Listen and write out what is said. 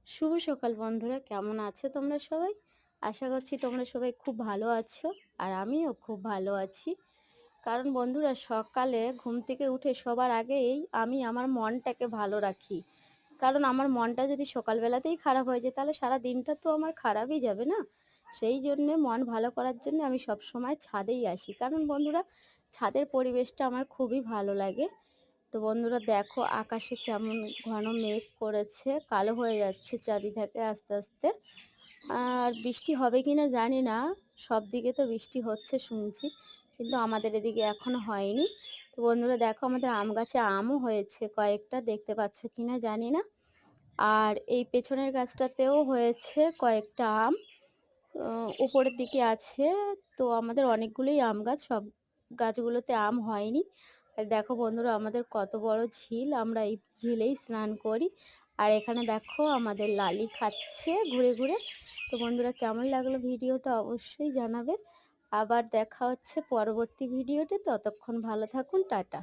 শুভ সকাল বন্ধুরা, কেমন আছো তোমরা সবাই? আশা করছি তোমরা সবাই খুব ভালো আছো। আর আমিও খুব ভালো আছি। কারণ বন্ধুরা, সকালে ঘুম থেকে উঠে সবার আগেই আমি আমার মনটাকে ভালো রাখি। কারণ আমার মনটা যদি সকালবেলাতেই খারাপ হয়ে যায় তাহলে সারা দিনটা তো আমার খারাপই যাবে না। সেই জন্যে মন ভালো করার জন্য আমি সবসময় ছাদেই আসি। কারণ বন্ধুরা, ছাদের পরিবেশটা আমার খুবই ভালো লাগে। তো বন্ধুরা দেখো, আকাশে কেমন ঘন মেঘ করেছে, কালো হয়ে যাচ্ছে চারিদিকে আস্তে আস্তে। আর বৃষ্টি হবে কিনা জানি না, সব দিকে তো বৃষ্টি হচ্ছে শুনছি, কিন্তু আমাদের এদিকে এখনো হয়নি। তো বন্ধুরা দেখো, আমাদের আম গাছে আমও হয়েছে কয়েকটা, দেখতে পাচ্ছ কিনা জানি না। আর এই পেছনের গাছটাতেও হয়েছে কয়েকটা আম, উপরের দিকে আছে। তো আমাদের অনেকগুলোই আম গাছ, সব গাছগুলোতে আম হয়নি। আর দেখো বন্ধুরা, আমাদের কত বড় ঝিল, আমরা এই ঝিলেই স্নান করি। আর এখানে দেখো আমাদের লালি খাচ্ছে ঘুরে ঘুরে। তো বন্ধুরা, কেমন লাগলো ভিডিওটা অবশ্যই জানাবে। আবার দেখা হচ্ছে পরবর্তী ভিডিওতে, ততক্ষণ ভালো থাকুন, টাটা।